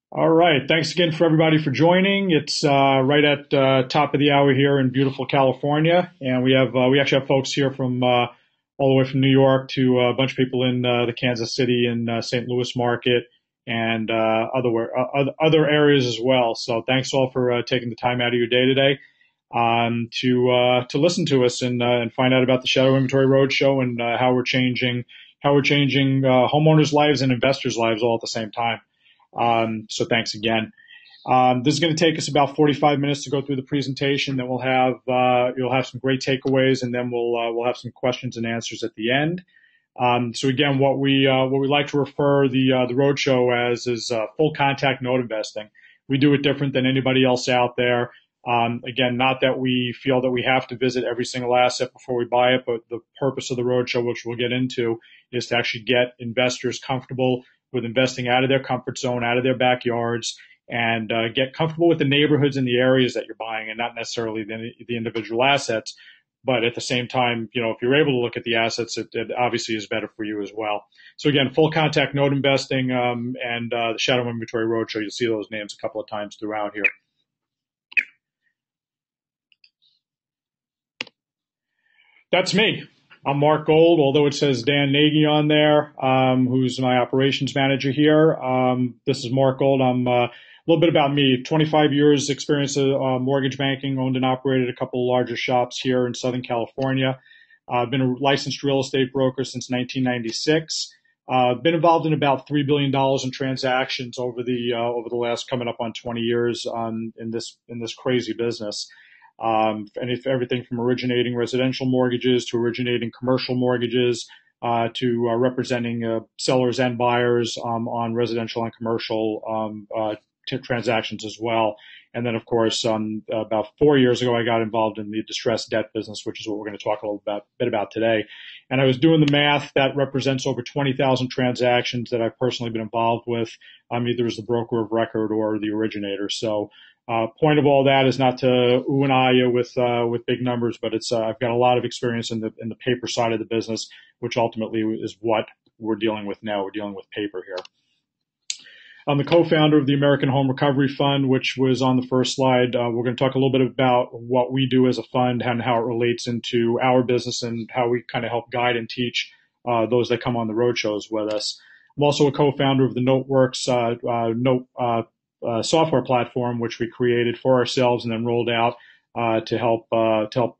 All right. Thanks again for everybody for joining. It's right at top of the hour here in beautiful California, and we actually have folks here from all the way from New York to a bunch of people in the Kansas City and St. Louis market and other areas as well. So thanks all for taking the time out of your day today to listen to us and find out about the Shadow Inventory Roadshow and how we're changing homeowners' lives and investors' lives all at the same time. So thanks again. This is going to take us about 45 minutes to go through the presentation. Then you'll have some great takeaways, and then we'll have some questions and answers at the end. So again, what we like to refer the roadshow as is full contact note investing. We do it different than anybody else out there. Again, not that we feel that we have to visit every single asset before we buy it, but the purpose of the roadshow, which we'll get into, is to actually get investors comfortable with investing out of their comfort zone, out of their backyards, and get comfortable with the neighborhoods and the areas that you're buying, and not necessarily the individual assets. But at the same time, if you're able to look at the assets, it obviously is better for you as well. So again, full contact note investing and the Shadow Inventory Roadshow. You'll see those names a couple of times throughout here. That's me. I'm Mark Gold, although it says Dan Nagy on there, who's my operations manager here. This is Mark Gold. I'm a little bit about me. 25 years experience in mortgage banking, owned and operated a couple of larger shops here in Southern California. I've been a licensed real estate broker since 1996. Been involved in about $3 billion in transactions over the last coming up on 20 years in this crazy business. Everything from originating residential mortgages to originating commercial mortgages to representing sellers and buyers on residential and commercial transactions as well. And then, of course, about 4 years ago, I got involved in the distressed debt business, which is what we're going to talk a bit about today. And I was doing the math. That represents over 20,000 transactions that I've personally been involved with, either as the broker of record or the originator. So point of all that is not to ooh and ah you with big numbers, but it's I've got a lot of experience in the paper side of the business, which ultimately is what we're dealing with now. We're dealing with paper here. I'm the co-founder of the American Home Recovery Fund, which was on the first slide. We're going to talk a little bit about what we do as a fund and how it relates into our business and how we kind of help guide and teach those that come on the roadshows with us. I'm also a co-founder of the NoteWorks software platform, which we created for ourselves and then rolled out to help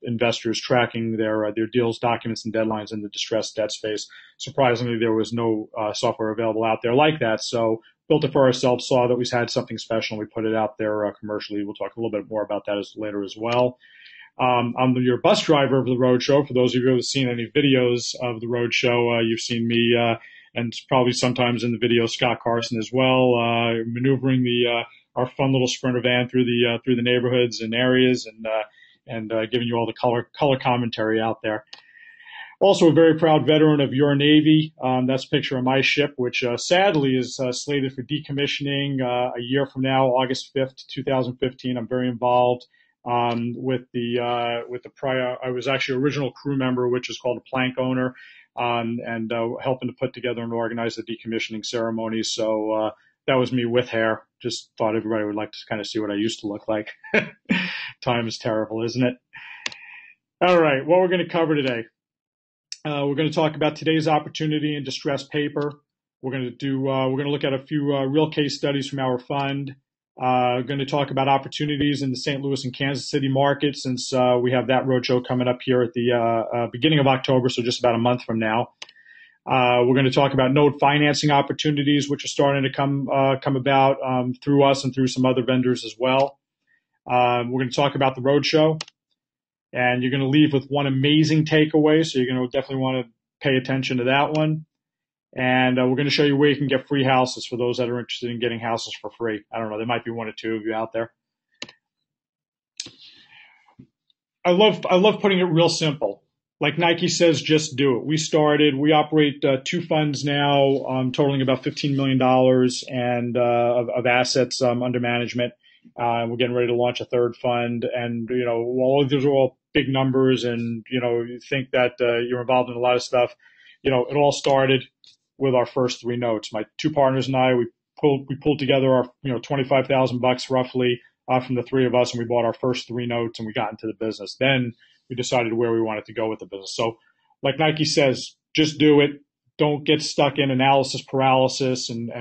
investors tracking their deals, documents, and deadlines in the distressed debt space. Surprisingly, there was no software available out there like that, so built it for ourselves, saw that we had something special, and we put it out there commercially. We'll talk a little bit more about that later as well. I'm your bus driver of the roadshow. For those of you who have seen any videos of the roadshow, you've seen me and probably sometimes in the video Scott Carson as well, maneuvering our fun little Sprinter van through the neighborhoods and areas and giving you all the color commentary out there. Also a very proud veteran of your Navy. That's a picture of my ship, which sadly is slated for decommissioning a year from now, August 5th, 2015. I'm very involved with the prior. I was actually original crew member, which is called a plank owner, and helping to put together and organize the decommissioning ceremony. So that was me with hair. Just thought everybody would like to kind of see what I used to look like. Time is terrible, isn't it? All right, what we're going to cover today. We're going to talk about today's opportunity in distressed paper. We're going to look at a few real case studies from our fund. We're going to talk about opportunities in the St. Louis and Kansas City market, since we have that roadshow coming up here at the beginning of October, so just about a month from now. We're going to talk about note financing opportunities, which are starting to come about through us and through some other vendors as well. We're going to talk about the roadshow. And you're going to leave with one amazing takeaway, so you're going to definitely want to pay attention to that one. And we're going to show you where you can get free houses for those that are interested in getting houses for free. I don't know, there might be one or two of you out there. I love putting it real simple. Like Nike says, just do it. We operate two funds now, totaling about $15 million and of assets under management. We're getting ready to launch a third fund, and while those are all big numbers, and you think that you're involved in a lot of stuff, it all started with our first three notes. My two partners and I, we we pulled together our, $25,000 roughly from the three of us, and we bought our first three notes, and we got into the business. Then we decided where we wanted to go with the business. So, like Nike says, just do it. Don't get stuck in analysis paralysis, and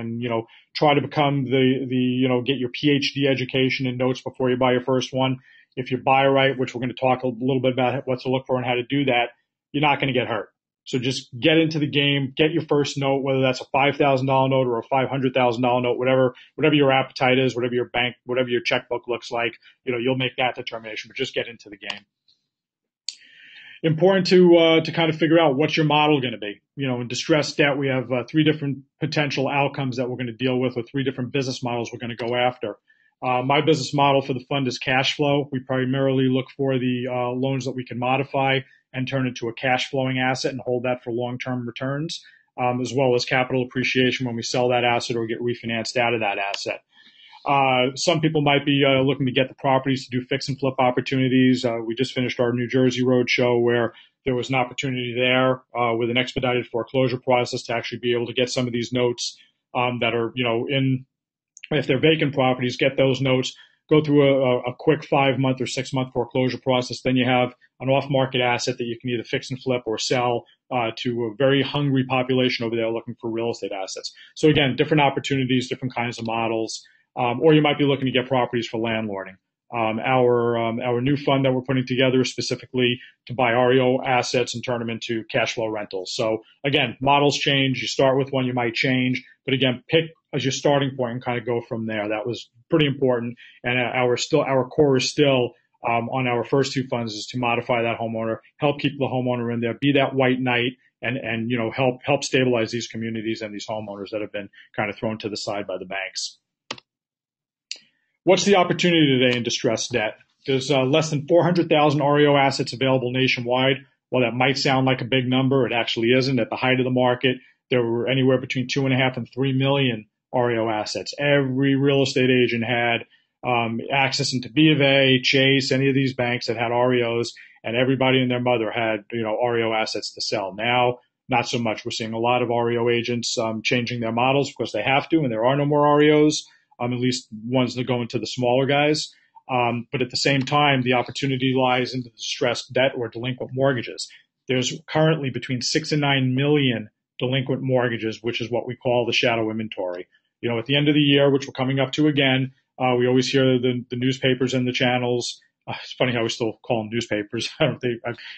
try to become get your PhD education in notes before you buy your first one. If you buy right, which we're going to talk a little bit about what to look for and how to do that, you're not going to get hurt. So just get into the game, get your first note, whether that's a $5,000 note or a $500,000 note, whatever your appetite is, whatever your checkbook looks like, you'll make that determination, but just get into the game. Important to kind of figure out what's your model going to be. In distressed debt, we have three different potential outcomes that we're going to deal with, or three different business models we're going to go after. My business model for the fund is cash flow. We primarily look for the loans that we can modify and turn into a cash flowing asset and hold that for long-term returns, as well as capital appreciation when we sell that asset or get refinanced out of that asset. Some people might be looking to get the properties to do fix and flip opportunities. We just finished our New Jersey roadshow where there was an opportunity there with an expedited foreclosure process to actually be able to get some of these notes that are, if they're vacant properties, get those notes, go through a quick 5-month or 6-month foreclosure process. Then you have an off-market asset that you can either fix and flip or sell to a very hungry population over there looking for real estate assets. So again, different opportunities, different kinds of models, or you might be looking to get properties for landlording. Our new fund that we're putting together is specifically to buy REO assets and turn them into cash flow rentals. So again, models change. You start with one, you might change, but again, pick as your starting point and kind of go from there. That was pretty important. And our core is still on our first two funds is to modify that homeowner, help keep the homeowner in there, be that white knight, and help stabilize these communities and these homeowners that have been kind of thrown to the side by the banks. What's the opportunity today in distressed debt? There's less than 400,000 REO assets available nationwide. While that might sound like a big number, it actually isn't. At the height of the market, there were anywhere between 2.5 and 3 million REO assets. Every real estate agent had access into B of A, Chase, any of these banks that had REOs, and everybody and their mother had REO assets to sell. Now, not so much. We're seeing a lot of REO agents changing their models because they have to, and there are no more REOs. At least ones that go into the smaller guys. But at the same time, the opportunity lies into the distressed debt or delinquent mortgages. There's currently between 6 and 9 million delinquent mortgages, which is what we call the shadow inventory. At the end of the year, which we're coming up to again, we always hear the newspapers and the channels. It's funny how we still call them newspapers.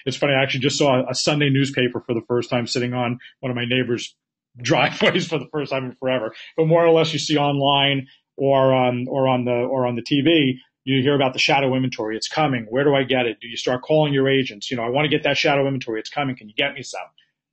It's funny. I actually just saw a Sunday newspaper for the first time sitting on one of my neighbor's driveways for the first time in forever. But more or less, you see online or on the TV, you hear about the shadow inventory. It's coming. Where do I get it? Do you start calling your agents? I want to get that shadow inventory. It's coming. Can you get me some?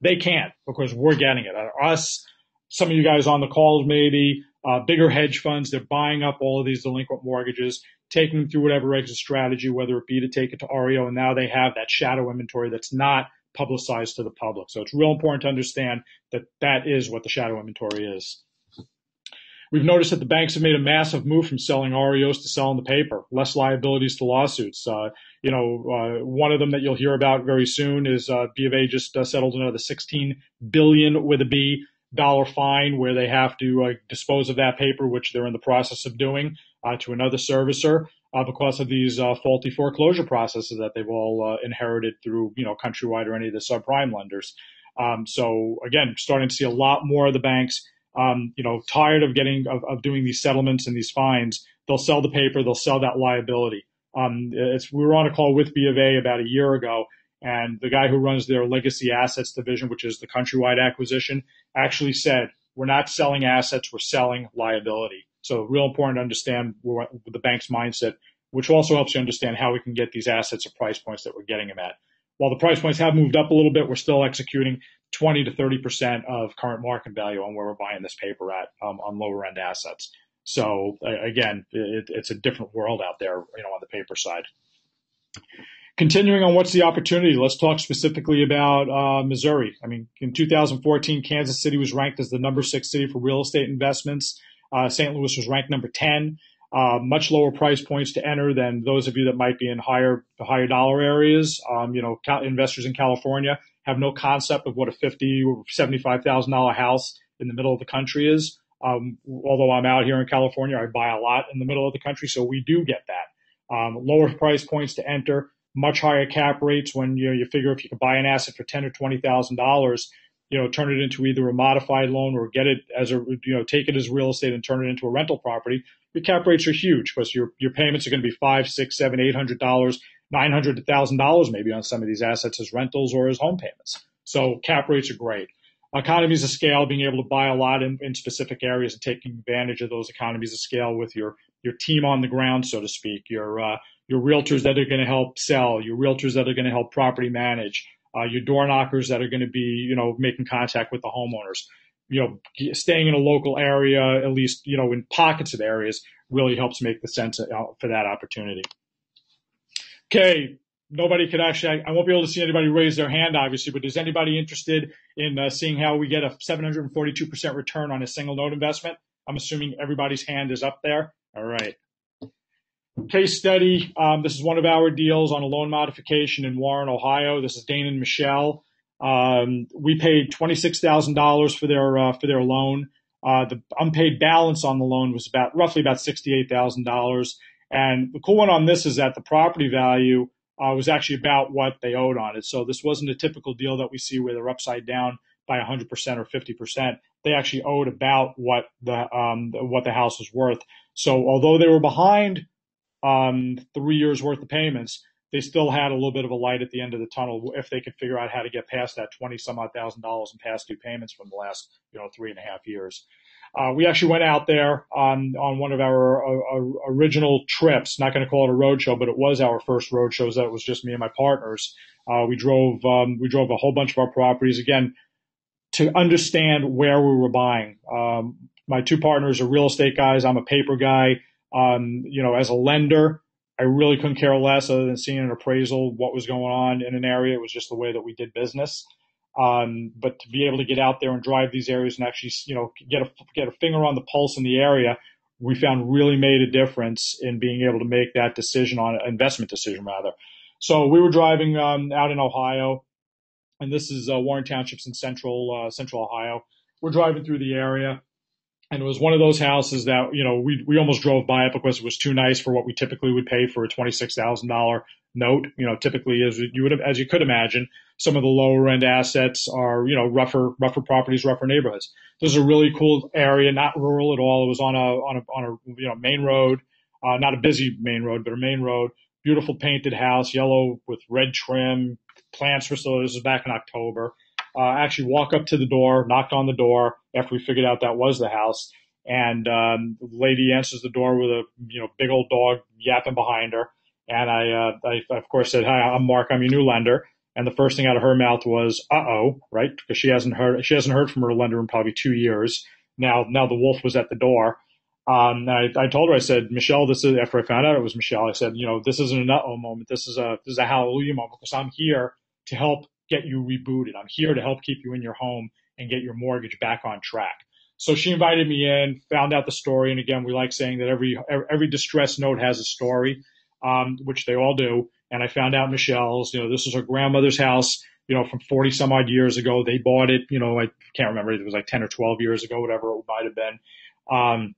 They can't because we're getting it. Us, some of you guys on the calls, maybe bigger hedge funds, they're buying up all of these delinquent mortgages, taking them through whatever exit strategy, whether it be to take it to REO, and now they have that shadow inventory that's not publicized to the public. So it's real important to understand that that is what the shadow inventory is. We've noticed that the banks have made a massive move from selling REOs to selling the paper, less liabilities to lawsuits. One of them that you'll hear about very soon is B of A just settled another $16 billion with a B dollar fine where they have to dispose of that paper, which they're in the process of doing, to another servicer because of these faulty foreclosure processes that they've all inherited through Countrywide or any of the subprime lenders. So again, starting to see a lot more of the banks tired of doing these settlements and these fines. They'll sell the paper, they'll sell that liability. We were on a call with B of A about a year ago, and the guy who runs their legacy assets division, which is the Countrywide acquisition, actually said, we're not selling assets, we're selling liability. So real important to understand the bank's mindset, which also helps you understand how we can get these assets at price points that we're getting them at. While the price points have moved up a little bit, we're still executing 20 to 30% of current market value on where we're buying this paper at on lower end assets. So again, it's a different world out there, on the paper side. Continuing on what's the opportunity, let's talk specifically about Missouri. In 2014, Kansas City was ranked as the number 6 city for real estate investments. St. Louis was ranked number 10. Much lower price points to enter than those of you that might be in higher dollar areas. Investors in California have no concept of what a $50,000 or $75,000 house in the middle of the country is. Although I'm out here in California, I buy a lot in the middle of the country, so we do get that. Lower price points to enter, much higher cap rates when you figure if you could buy an asset for $10,000 or $20,000, turn it into either a modified loan or get it as take it as real estate and turn it into a rental property. Your cap rates are huge because your payments are going to be $500, $600, $700, $800, $900 to $1,000 maybe on some of these assets as rentals or as home payments. So cap rates are great. Economies of scale, being able to buy a lot in specific areas and taking advantage of those economies of scale with your team on the ground, so to speak, your realtors that are going to help sell, your realtors that are going to help property manage, your door knockers that are going to be, making contact with the homeowners. Staying in a local area, at least, in pockets of areas, really helps make the sense for that opportunity. Okay. Nobody could actually, I won't be able to see anybody raise their hand, obviously, but is anybody interested in seeing how we get a 742% return on a single note investment? I'm assuming everybody's hand is up there. All right. Case study. This is one of our deals on a loan modification in Warren, Ohio. This is Dane and Michelle. We paid $26,000 for their loan. The unpaid balance on the loan was roughly about $68,000. And the cool one on this is that the property value was actually about what they owed on it. So this wasn't a typical deal that we see where they're upside down by 100% or 50%. They actually owed about what the house was worth. So although they were behind 3 years worth of payments, they still had a little bit of a light at the end of the tunnel if they could figure out how to get past that $20,000 in past due payments from the last 3.5 years. We actually went out there on one of our original trips. Not going to call it a road show, but it was our first road show. That was just me and my partners. We drove a whole bunch of our properties again to understand where we were buying. My two partners are real estate guys. I'm a paper guy. As a lender, I really couldn't care less other than seeing an appraisal, what was going on in an area. It was just the way that we did business. But to be able to get out there and drive these areas and actually, get a finger on the pulse in the area, we found really made a difference in being able to make that decision on an investment decision rather. So we were driving, out in Ohio, and this is, Warren Townships in central Ohio. We're driving through the area. And it was one of those houses that, we almost drove by it because it was too nice for what we typically would pay for a $26,000 note. Typically, as you could imagine, some of the lower end assets are, rougher properties, rougher neighborhoods. This is a really cool area, not rural at all. It was on a main road, not a busy main road, but a main road. Beautiful painted house, yellow with red trim. Plants were still. This was back in October. Actually walk up to the door, knocked on the door after we figured out that was the house. And the lady answers the door with a big old dog yapping behind her. And I of course said, "Hi, I'm Mark. I'm your new lender." And the first thing out of her mouth was, "Uh-oh," right? Because she hasn't heard from her lender in probably 2 years. Now the wolf was at the door. I told her, I said, "Michelle, this is," after I found out it was Michelle, I said, "This isn't an uh-oh moment. This is a hallelujah moment because I'm here to help get you rebooted. I'm here to help keep you in your home and get your mortgage back on track." So she invited me in, found out the story. And again, we like saying that every distressed note has a story, which they all do. And I found out Michelle's, this was her grandmother's house, from 40 some odd years ago. They bought it, I can't remember. It was like 10 or 12 years ago, whatever it might have been.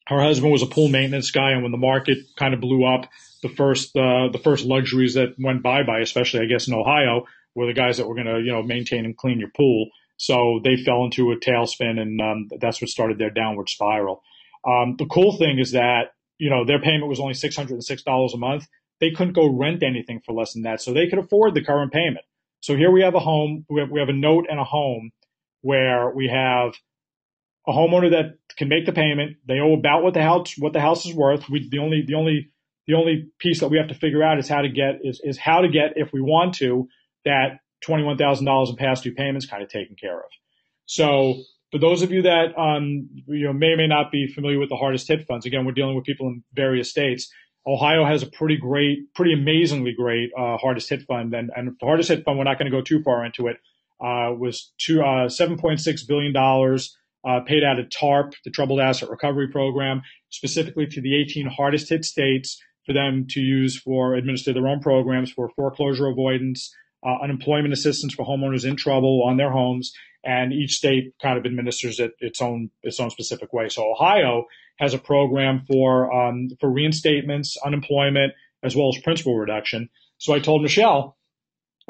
Her husband was a pool maintenance guy. And when the market kind of blew up, the first luxuries that went bye-bye, especially I guess in Ohio, were the guys that were going to, maintain and clean your pool. So they fell into a tailspin, and that's what started their downward spiral. The cool thing is that, their payment was only $606 a month. They couldn't go rent anything for less than that, so they could afford the current payment. So here we have a home, we have a note and a home where we have a homeowner that can make the payment. They owe about what the house is worth. The only piece that we have to figure out is how to get, if we want to, that $21,000 in past due payments kind of taken care of. So for those of you that may or may not be familiar with the hardest hit funds, again, we're dealing with people in various states. Ohio has a pretty amazingly great hardest hit fund, and the hardest hit fund, we're not going to go too far into it, was $7.6 billion paid out of TARP, the Troubled Asset Recovery Program, specifically to the 18 hardest hit states for them to use for administer their own programs for foreclosure avoidance, unemployment assistance for homeowners in trouble on their homes, and each state kind of administers it its own specific way. So Ohio has a program for reinstatements, unemployment, as well as principal reduction. So I told Michelle,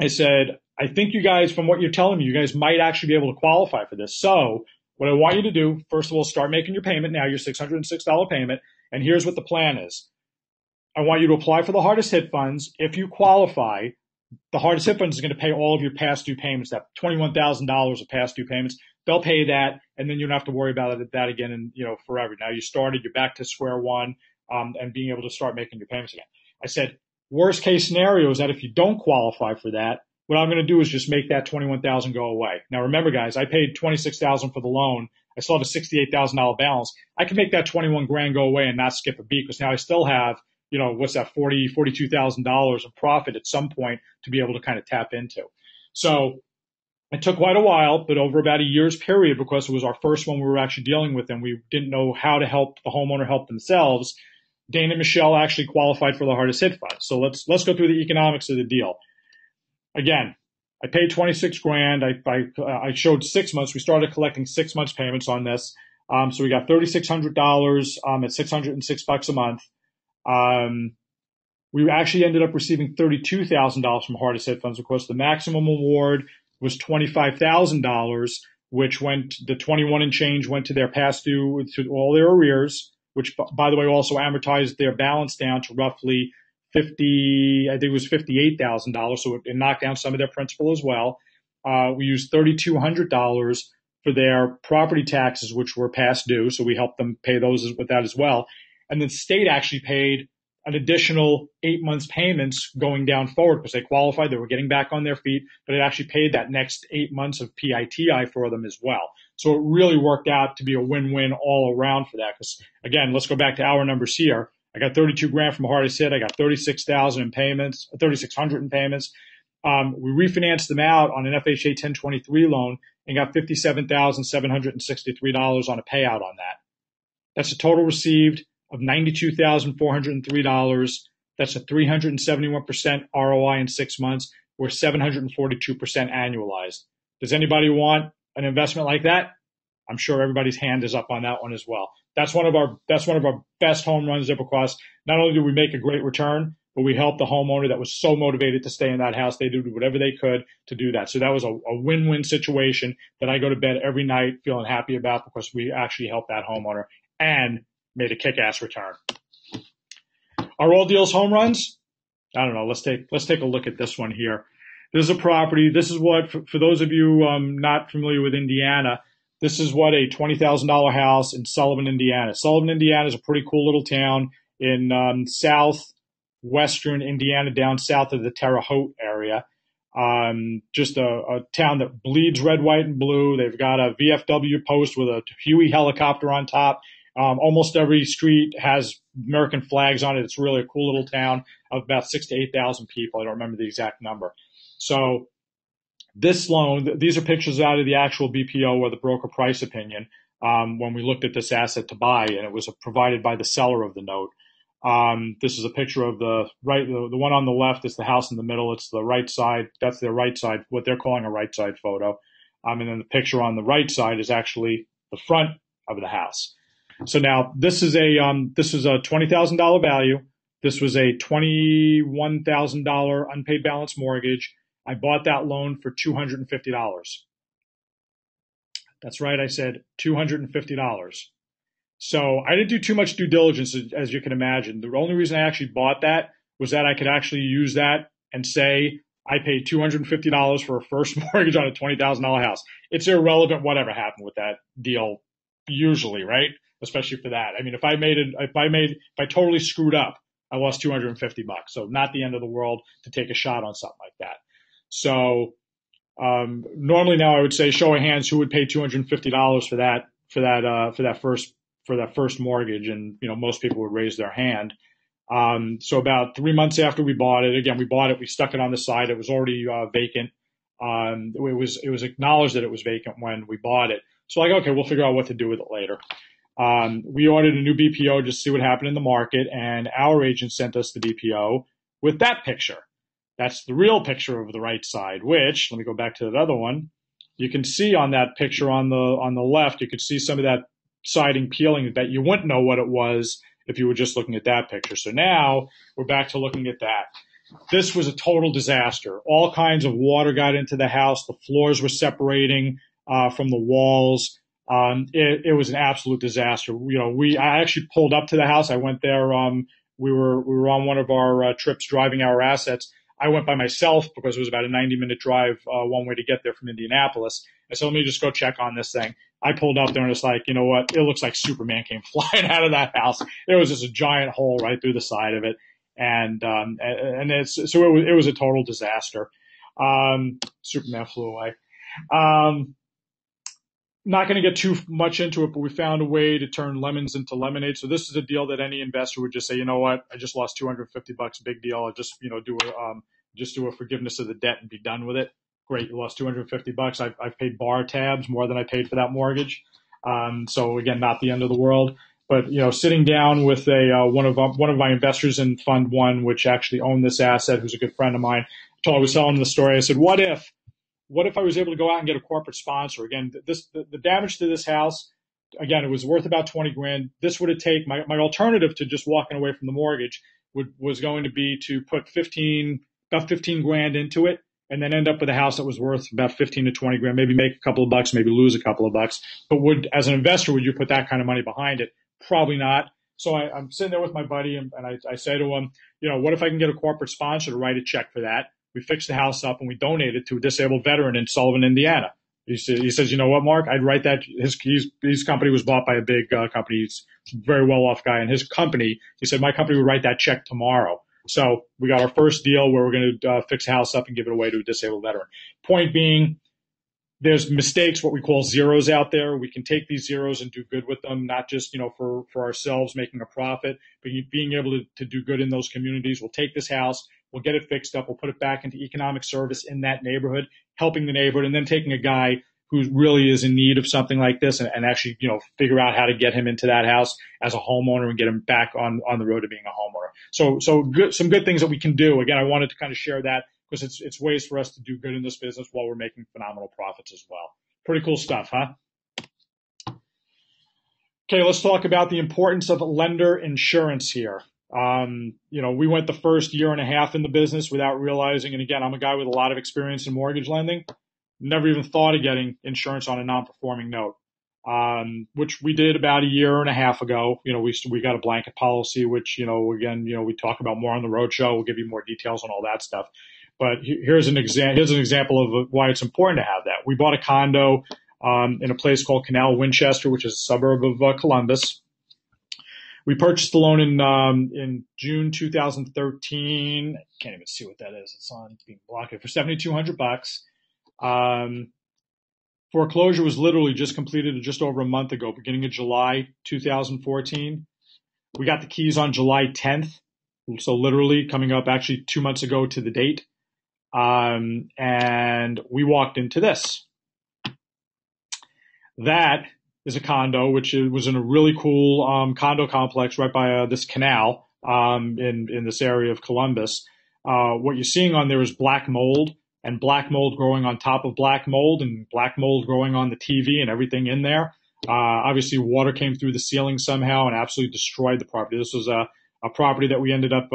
I said, I think you guys, from what you're telling me, you guys might actually be able to qualify for this. So what I want you to do, first of all, start making your payment now, your $606 payment. And here's what the plan is. I want you to apply for the hardest hit funds. If you qualify, the hardest hit funds is going to pay all of your past due payments, that $21,000 of past due payments. They'll pay that, and then you don't have to worry about that again, and forever. Now you started, you're back to square one, and being able to start making your payments again. I said, worst case scenario is that if you don't qualify for that, what I'm going to do is just make that $21,000 go away. Now remember, guys, I paid $26,000 for the loan. I still have a $68,000 balance. I can make that $21,000 go away and not skip a beat, because now I still have, what's that, $42,000 of profit at some point to be able to kind of tap into. So it took quite a while, but over about a year's period, because it was our first one we were actually dealing with, and we didn't know how to help the homeowner help themselves. Dane and Michelle actually qualified for the hardest hit fund. So let's go through the economics of the deal. Again, I paid $26,000. I showed 6 months. We started collecting 6 months payments on this. So we got $3,600 at $606 a month. We actually ended up receiving $32,000 from hardest hit funds. Of course, the maximum award was $25,000, which went, the 21 and change went to their past due, to all their arrears, which, by the way, also amortized their balance down to roughly I think it was $58,000. So it knocked down some of their principal as well. We used $3,200 for their property taxes, which were past due. So we helped them pay those with that as well. And the state actually paid an additional 8 months payments going down forward, because they qualified, they were getting back on their feet, but it actually paid that next 8 months of PITI for them as well. So it really worked out to be a win-win all around for that. Because again, let's go back to our numbers here. I got $32,000 from hardest hit. I got $36,000 in payments, $3,600 in payments. We refinanced them out on an FHA 1023 loan and got $57,763 on a payout on that. That's a total received of $92,403. That's a 371% ROI in 6 months, or 742% annualized. Does anybody want an investment like that? I'm sure everybody's hand is up on that one as well. That's one of our best home runs ever, because not only did we make a great return, but we helped the homeowner that was so motivated to stay in that house. They did whatever they could to do that. So that was a win-win situation that I go to bed every night feeling happy about, because we actually helped that homeowner and made a kick-ass return. Are all deals home runs? I don't know. Let's take a look at this one here. This is a property. This is what, for those of you not familiar with Indiana, this is what a $20,000 house in Sullivan, Indiana. Sullivan, Indiana is a pretty cool little town in southwestern Indiana, down south of the Terre Haute area. Just a town that bleeds red, white, and blue. They've got a VFW post with a Huey helicopter on top. Almost every street has American flags on it. It's really a cool little town of about 6,000 to 8,000 people. I don't remember the exact number. So this loan, these are pictures out of the actual BPO, or the broker price opinion, when we looked at this asset to buy, and it was provided by the seller of the note. This is a picture of the one on the left is the house in the middle. It's the right side. That's their right side, what they're calling a right side photo. And then the picture on the right side is actually the front of the house. So now this is a $20,000 value. This was a $21,000 unpaid balance mortgage. I bought that loan for $250. That's right. I said $250. So I didn't do too much due diligence, as you can imagine. The only reason I actually bought that was that I could actually use that and say I paid $250 for a first mortgage on a $20,000 house. It's irrelevant whatever happened with that deal, usually, right? Especially for that. I mean, if I totally screwed up, I lost $250. So not the end of the world to take a shot on something like that. So normally now I would say, show of hands, who would pay $250 for that first mortgage, and most people would raise their hand. So about 3 months after we bought it, again, we stuck it on the side. It was already vacant. It was acknowledged that it was vacant when we bought it. So like, okay, we'll figure out what to do with it later. We ordered a new BPO just to see what happened in the market, and our agent sent us the BPO with that picture. That's the real picture of the right side, which, let me go back to that other one. You can see on that picture on the left, you could see some of that siding peeling that you wouldn't know what it was if you were just looking at that picture. So now we're back to looking at that. This was a total disaster. All kinds of water got into the house. The floors were separating from the walls. It was an absolute disaster. I actually pulled up to the house. I went there. We were on one of our trips driving our assets. I went by myself because it was about a 90-minute drive one way to get there from Indianapolis. I said, let me just go check on this thing. I pulled up there and it's like, you know what? It looks like Superman came flying out of that house. There was just a giant hole right through the side of it. And it was a total disaster. Superman flew away. Not going to get too much into it, but we found a way to turn lemons into lemonade. So this is a deal that any investor would just say, you know what, I just lost $250, big deal. I'll just, do a forgiveness of the debt and be done with it. Great, you lost $250. I've paid bar tabs more than I paid for that mortgage. So again, not the end of the world. But sitting down with one of my investors in Fund One, which actually owned this asset, who's a good friend of mine, I was telling him the story. I said, what if I was able to go out and get a corporate sponsor? Again, the damage to this house, again, it was worth about 20 grand. This would have taken my alternative to just walking away from the mortgage was going to be to put about 15 grand into it and then end up with a house that was worth about 15 to 20 grand, maybe make a couple of bucks, maybe lose a couple of bucks. But as an investor, would you put that kind of money behind it? Probably not. So I'm sitting there with my buddy and I say to him, what if I can get a corporate sponsor to write a check for that? We fix the house up and we donate it to a disabled veteran in Sullivan, Indiana. He says, you know what, Mark, I'd write that. His company was bought by a big company. He's a very well-off guy. And his company, he said, my company would write that check tomorrow. So we got our first deal where we're going to fix the house up and give it away to a disabled veteran. Point being, there's mistakes, what we call zeros out there. We can take these zeros and do good with them, not just, for ourselves making a profit, but being able to do good in those communities. We'll take this house, we'll get it fixed up, we'll put it back into economic service in that neighborhood, helping the neighborhood, and then taking a guy who really is in need of something like this and actually, figure out how to get him into that house as a homeowner and get him back on the road to being a homeowner. So good, some good things that we can do. Again, I wanted to kind of share that because it's ways for us to do good in this business while we're making phenomenal profits as well. Pretty cool stuff, huh? Okay, let's talk about the importance of lender insurance here. We went the first year and a half in the business without realizing, and again, I'm a guy with a lot of experience in mortgage lending, never even thought of getting insurance on a non-performing note, which we did about a year and a half ago. We got a blanket policy, which, again, we talk about more on the roadshow. We'll give you more details on all that stuff. But here's an example of why it's important to have that. We bought a condo in a place called Canal Winchester, which is a suburb of Columbus. We purchased the loan in June 2013. Can't even see what that is. It's being blocked for $7,200. Foreclosure was literally just completed just over a month ago, beginning of July 2014. We got the keys on July 10th, so literally coming up actually 2 months ago to the date. And we walked into this. That is a condo, which was in a really cool condo complex right by this canal in this area of Columbus. What you're seeing on there is black mold, and black mold growing on top of black mold, and black mold growing on the TV and everything in there. Obviously, water came through the ceiling somehow and absolutely destroyed the property. This was a property that we ended up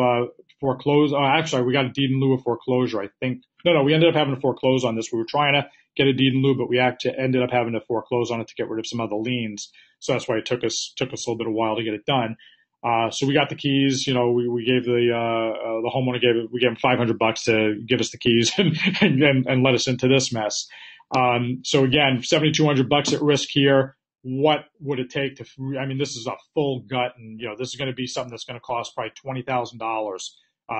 foreclose. Actually, we got a deed in lieu of foreclosure, I think. No, we ended up having to foreclose on this. We were trying to get a deed in lieu, but we actually ended up having to foreclose on it to get rid of some other liens. So that's why it took us a little bit of a while to get it done. So we got the keys. We gave the homeowner we gave him $500 to give us the keys and let us into this mess. So again, $7,200 at risk here. What would it take this is a full gut, and this is going to be something that's going to cost probably $20,000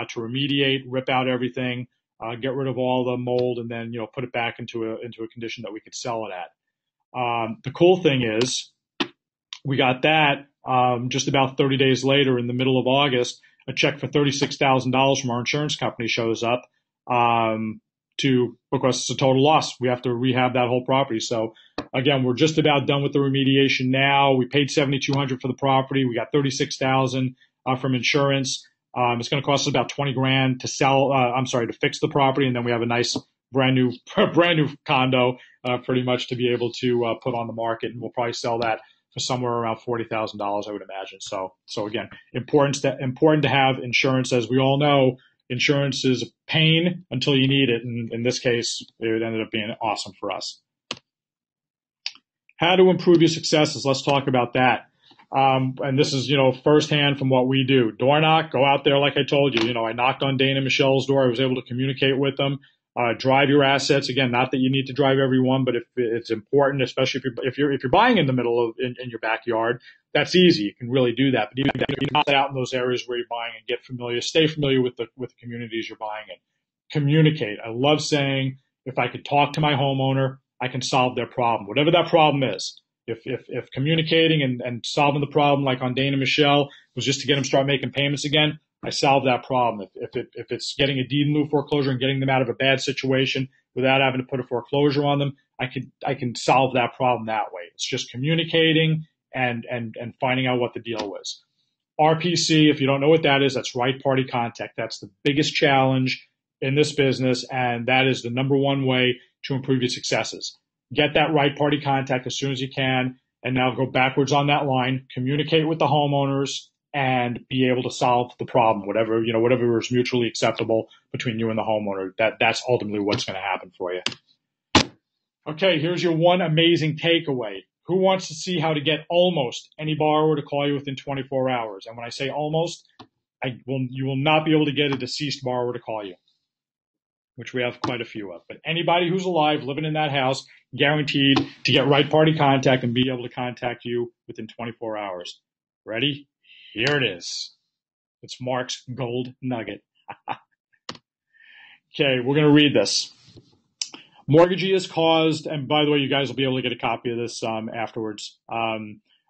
to remediate, rip out everything, get rid of all the mold, and then put it back into a condition that we could sell it at. The cool thing is, we got that just about 30 days later, in the middle of August, a check for $36,000 from our insurance company shows up because it's a total loss. We have to rehab that whole property. So again, we're just about done with the remediation now. We paid $7,200 for the property. We got $36,000 from insurance. It's going to cost us about 20 grand to sell. To fix the property, and then we have a nice brand new condo, pretty much to be able to put on the market, and we'll probably sell that for somewhere around $40,000, I would imagine. So again, important to have insurance. As we all know, insurance is a pain until you need it, and in this case, it ended up being awesome for us. How to improve your successes? Let's talk about that. And this is, firsthand from what we do. Door knock, go out there like I told you. I knocked on Dana and Michelle's door. I was able to communicate with them. Drive your assets. Again, not that you need to drive every one, but if it's important, especially if you're buying in the middle of in your backyard, that's easy. You can really do that. But even if you're not out in those areas where you're buying, and get familiar, stay familiar with the communities you're buying in. Communicate. I love saying, if I could talk to my homeowner, I can solve their problem, whatever that problem is. If communicating and solving the problem, like on Dana Michelle, was just to get them to start making payments again, I solved that problem. If it's getting a deed in lieu foreclosure and getting them out of a bad situation without having to put a foreclosure on them, I can solve that problem that way. It's just communicating and finding out what the deal was. RPC, if you don't know what that is, that's right party contact. That's the biggest challenge in this business, and that is the number one way to improve your successes. Get that right party contact as soon as you can, and now go backwards on that line. Communicate with the homeowners and be able to solve the problem, whatever is mutually acceptable between you and the homeowner. That's ultimately what's going to happen for you. Okay, here's your one amazing takeaway. Who wants to see how to get almost any borrower to call you within 24 hours? And when I say almost, you will not be able to get a deceased borrower to call you, which we have quite a few of. But anybody who's alive, living in that house, guaranteed to get right party contact and be able to contact you within 24 hours. Ready? Here it is. It's Mark's gold nugget. Okay, we're going to read this. Mortgagee has caused, and by the way, you guys will be able to get a copy of this afterwards.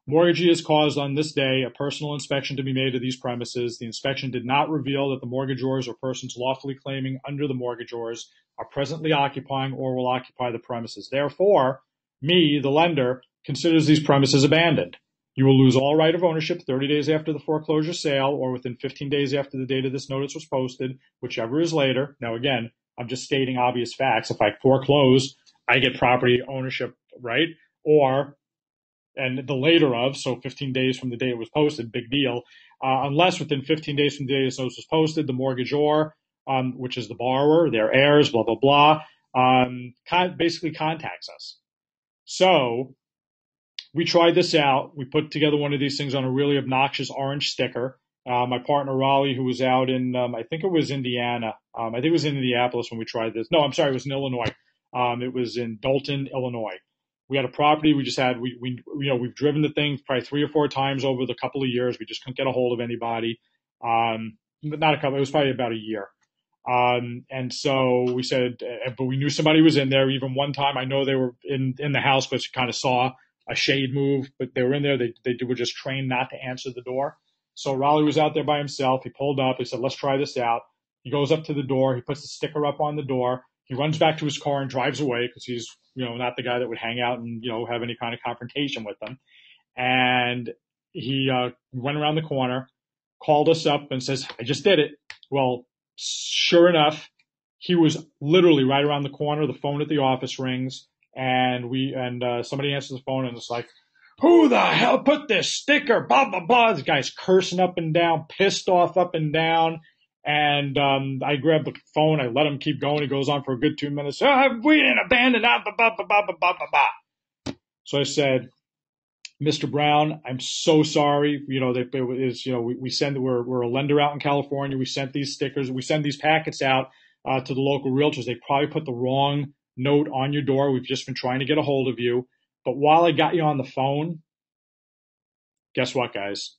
Mortgagee has caused on this day a personal inspection to be made of these premises. The inspection did not reveal that the mortgagors or persons lawfully claiming under the mortgagors are presently occupying or will occupy the premises. Therefore, me, the lender, considers these premises abandoned. You will lose all right of ownership 30 days after the foreclosure sale or within 15 days after the date of this notice was posted, whichever is later. Now, again, I'm just stating obvious facts. If I foreclose, I get property ownership, right? And the later of, so 15 days from the day it was posted, big deal. Unless within 15 days from the day this notice was posted, the mortgagor, which is the borrower, their heirs, blah, blah, blah, basically contacts us. So we tried this out. We put together one of these things on a really obnoxious orange sticker. My partner, Raleigh, who was out in, I think it was Indiana. I think it was in Indianapolis when we tried this. No, I'm sorry, it was in Illinois. It was in Dalton, Illinois. We had a property. We just had, we've driven the thing probably 3 or 4 times over the couple of years. We just couldn't get a hold of anybody. Not a couple, it was probably about a year. And so we said, but we knew somebody was in there. Even one time, I know they were in the house because you kind of saw a shade move, but they were in there. They were just trained not to answer the door. So Raleigh was out there by himself. He pulled up. He said, let's try this out. He goes up to the door. He puts the sticker up on the door. He runs back to his car and drives away because he's, not the guy that would hang out and, have any kind of confrontation with them. And he went around the corner, called us up and says, I just did it. Well, sure enough, he was literally right around the corner. The phone at the office rings and somebody answers the phone and it's like, who the hell put this sticker? Blah, blah, blah. This guy's cursing up and down, pissed off up and down. And I grabbed the phone. I let him keep going. He goes on for a good 2 minutes. We didn't abandon that. Blah, blah, blah, blah, blah, blah, blah. So I said, Mr. Brown, I'm so sorry. We're a lender out in California. We sent these stickers. We send these packets out to the local realtors. They probably put the wrong note on your door. We've just been trying to get a hold of you. But while I got you on the phone, guess what, guys?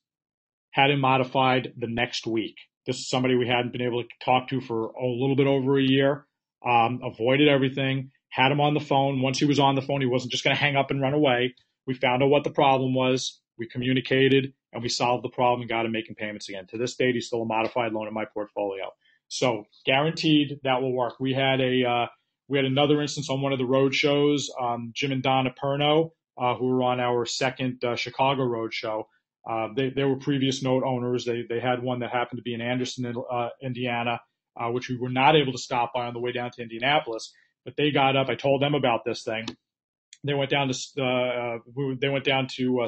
Had him modified the next week. This is somebody we hadn't been able to talk to for a little bit over a year. Avoided everything. Had him on the phone. Once he was on the phone, he wasn't just going to hang up and run away. We found out what the problem was. We communicated, and we solved the problem and got him making payments again. To this date, he's still a modified loan in my portfolio. So guaranteed that will work. We had another instance on one of the road shows. Jim and Donna Perno, who were on our second Chicago road show. They were previous note owners. They had one that happened to be in Anderson, Indiana, which we were not able to stop by on the way down to Indianapolis. But they got up. I told them about this thing. They went down to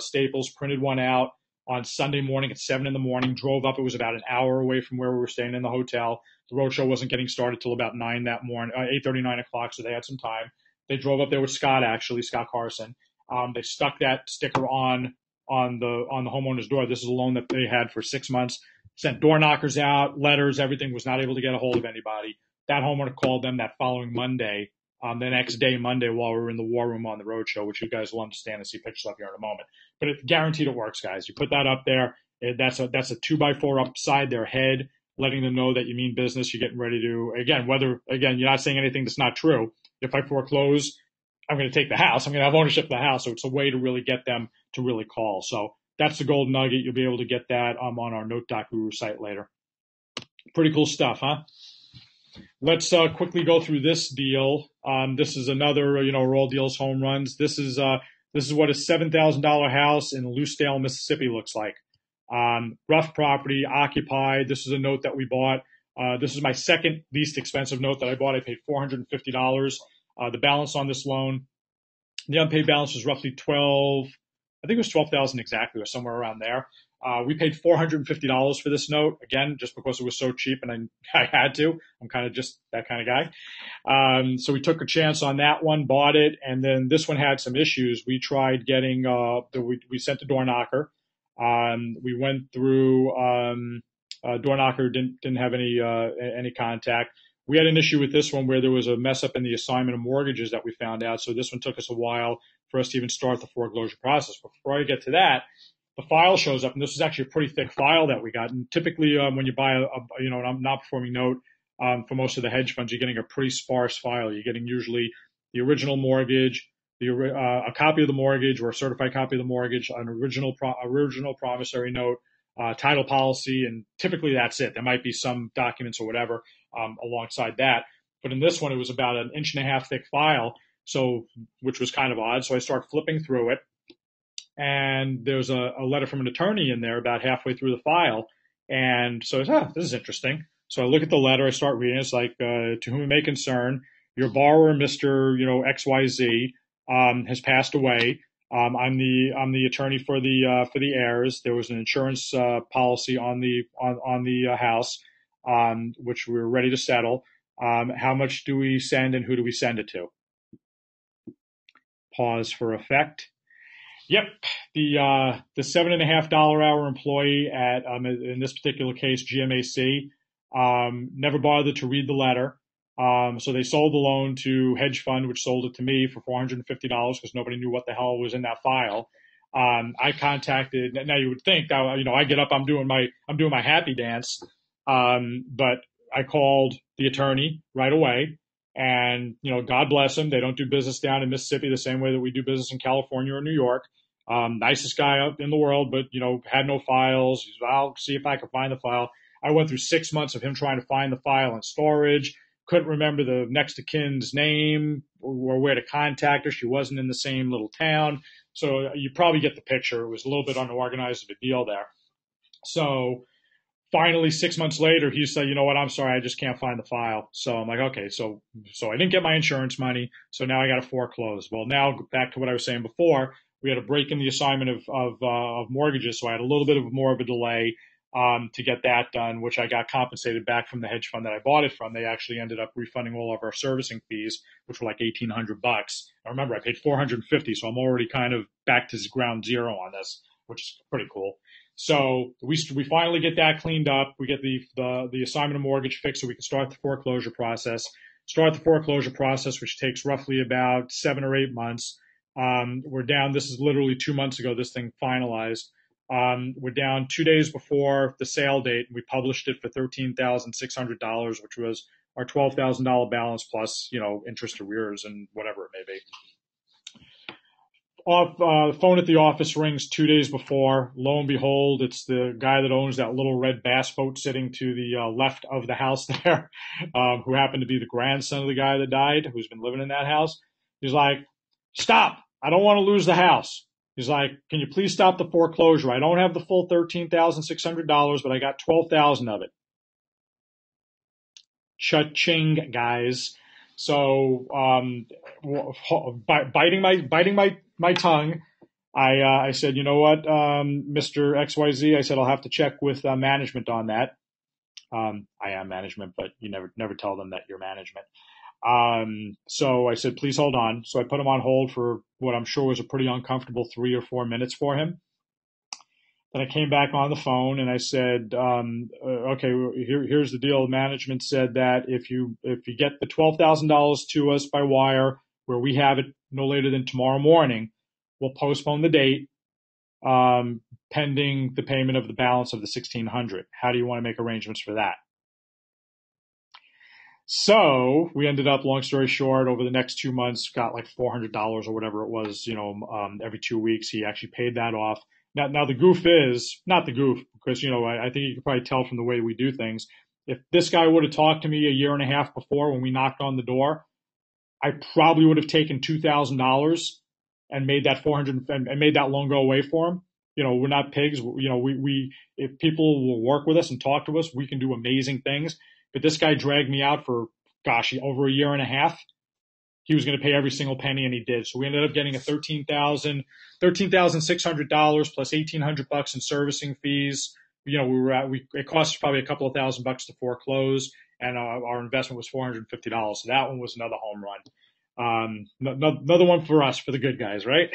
Staples, printed one out on Sunday morning at 7 in the morning. Drove up. It was about an hour away from where we were staying in the hotel. The roadshow wasn't getting started till about 9 that morning, 8:30, 9 o'clock. So they had some time. They drove up there with Scott, actually, Scott Carson. They stuck that sticker on the homeowner's door. This is a loan that they had for 6 months. Sent door knockers out, letters, everything. Was not able to get a hold of anybody. That homeowner called them that following Monday. The next day, Monday, while we were in the war room on the roadshow, which you guys will understand and see pictures of here in a moment. But it's guaranteed it works, guys. You put that up there. That's a 2x4 upside their head, letting them know that you mean business. You're getting ready to, you're not saying anything that's not true. If I foreclose, I'm going to take the house. I'm going to have ownership of the house. So it's a way to really get them to really call. So that's the gold nugget. You'll be able to get that on our Note.guru site later. Pretty cool stuff, huh? Let's quickly go through this deal. This is another, Roll Deals home runs. This is what a $7,000 house in Lucedale, Mississippi looks like. Rough property, occupied. This is a note that we bought. This is my second least expensive note that I bought. I paid $450. The balance on this loan, the unpaid balance was roughly I think it was 12,000 exactly, or somewhere around there. We paid $450 for this note, again, just because it was so cheap and I had to. I'm kind of just that kind of guy. So we took a chance on that one, bought it, and then this one had some issues. We tried getting, we sent a door knocker. We went through, door knocker didn't have any contact. We had an issue with this one where there was a mess up in the assignment of mortgages that we found out. So this one took us a while for us to even start the foreclosure process. But before I get to that, the file shows up, and this is actually a pretty thick file that we got. And typically, when you buy a non-performing note for most of the hedge funds, you're getting a pretty sparse file. You're getting usually the original mortgage, a copy of the mortgage or a certified copy of the mortgage, an original promissory note, title policy, and typically that's it. There might be some documents or whatever alongside that. But in this one, it was about an 1.5 inch thick file, which was kind of odd. So I start flipping through it. And there's a letter from an attorney in there about halfway through the file. And so I said, this is interesting. So I look at the letter, I start reading. It's like, to whom it may concern, your borrower, Mr. XYZ, has passed away. I'm the attorney for the heirs. There was an insurance policy on the house, which we were ready to settle. How much do we send and who do we send it to? Pause for effect. Yep, the $7.50 hour employee at in this particular case GMAC never bothered to read the letter. So they sold the loan to hedge fund, which sold it to me for $450 because nobody knew what the hell was in that file. I contacted. Now you would think that I get up, I'm doing my happy dance, but I called the attorney right away. And, God bless him. They don't do business down in Mississippi the same way that we do business in California or New York. Nicest guy up in the world, but, had no files. He said, I'll see if I can find the file. I went through 6 months of him trying to find the file in storage. Couldn't remember the next of kin's name or where to contact her. She wasn't in the same little town. So you probably get the picture. It was a little bit unorganized of a deal there. So finally, 6 months later, he said, you know what, I'm sorry, I just can't find the file. So I'm like, okay, so I didn't get my insurance money, so now I got to foreclose. Well, now back to what I was saying before, we had a break in the assignment of mortgages, so I had a little bit more of a delay to get that done, which I got compensated back from the hedge fund that I bought it from. They actually ended up refunding all of our servicing fees, which were like $1,800. I remember I paid $450, so I'm already kind of back to ground zero on this, which is pretty cool. So we finally get that cleaned up. We get the assignment of mortgage fixed so we can start the foreclosure process. Which takes roughly about 7 or 8 months. We're down. This is literally 2 months ago. This thing finalized. We're down 2 days before the sale date. We published it for $13,600, which was our $12,000 balance plus, interest arrears and whatever it may be. The phone at the office rings 2 days before. Lo and behold, it's the guy that owns that little red bass boat sitting to the left of the house there, who happened to be the grandson of the guy that died, who's been living in that house. He's like, stop. I don't want to lose the house. He's like, can you please stop the foreclosure? I don't have the full $13,600, but I got 12,000 of it. Cha-ching, guys. So, biting my tongue, I said, you know what, Mr. XYZ, I said, I'll have to check with management on that. I am management, but you never tell them that you're management. So I said, please hold on. So I put him on hold for what I'm sure was a pretty uncomfortable 3 or 4 minutes for him. Then I came back on the phone and I said, okay, here's the deal. Management said that if you get the $12,000 to us by wire, where we have it no later than tomorrow morning, we'll postpone the date, pending the payment of the balance of the $1,600. How do you want to make arrangements for that? So we ended up, long story short, over the next 2 months, got like $400 or whatever it was, every 2 weeks. He actually paid that off. Now the goof is, not the goof, because, I think you can probably tell from the way we do things. If this guy would have talked to me a year and a half before when we knocked on the door, I probably would have taken $2,000 and made that and made that loan go away for him. We're not pigs. We if people will work with us and talk to us, we can do amazing things. But this guy dragged me out for, over a year and a half. He was going to pay every single penny, and he did. So we ended up getting a $13,600 plus $1,800 in servicing fees. It cost probably a couple of $1,000 to foreclose, and our investment was $450. So that one was another home run. Another one for us, for the good guys, right?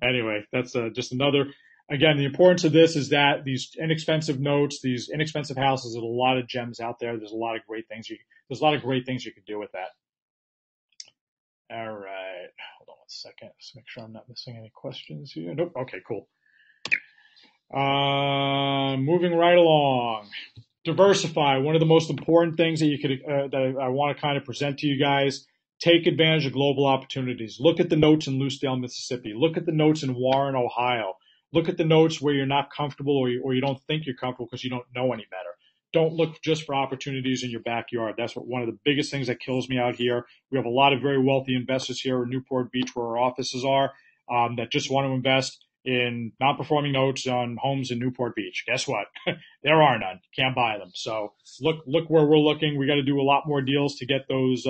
Anyway, that's just another. Again, the importance of this is that these inexpensive notes, these inexpensive houses, there's a lot of gems out there. There's a lot of great things you can do with that. All right, hold on 1 second. Let's make sure I'm not missing any questions here. Nope. Okay, cool. Moving right along. Diversify. One of the most important things that that I want to kind of present to you guys. Take advantage of global opportunities. Look at the notes in Lucedale, Mississippi. Look at the notes in Warren, Ohio. Look at the notes where you're not comfortable or you don't think you're comfortable because you don't know any better. Don't look just for opportunities in your backyard. That's one of the biggest things that kills me out here. We have a lot of very wealthy investors here in Newport Beach, where our offices are, that just want to invest in non-performing notes on homes in Newport Beach. Guess what? There are none. Can't buy them. So look where we're looking. We got to do a lot more deals to get those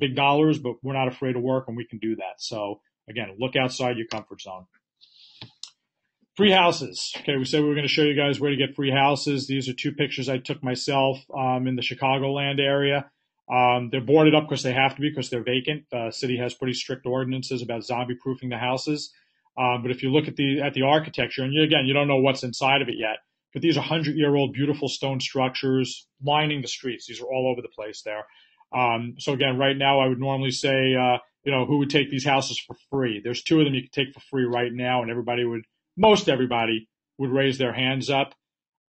big dollars, but we're not afraid to work, and we can do that. So again, look outside your comfort zone. Free houses. Okay, we said we were going to show you guys where to get free houses. These are 2 pictures I took myself in the Chicagoland area. They're boarded up because they have to be, because they're vacant. The city has pretty strict ordinances about zombie-proofing the houses. But if you look at the architecture, and you don't know what's inside of it yet, but these are 100-year-old beautiful stone structures lining the streets. These are all over the place there. So again, right now I would normally say, who would take these houses for free? There's 2 of them you can take for free right now, and most everybody would raise their hands up.